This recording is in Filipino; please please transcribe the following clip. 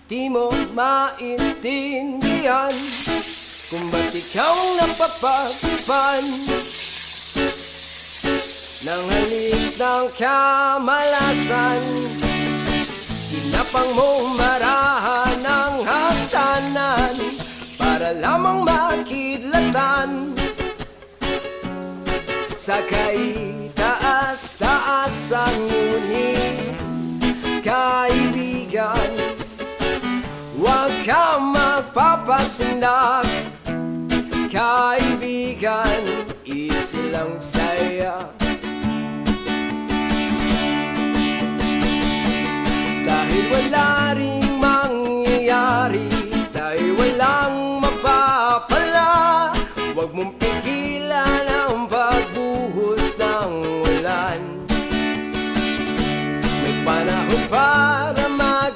Di mo maintindihan kung ba't ikaw napapagpan ng halik ng kamalasan. Tinapang mong marahan ng hagdanan para lamang makidlatan sa kaitaas-taasan. Ngunit kaibigan, huwag kang magpapasindak. Kaibigan, easy lang saya. Dahil wala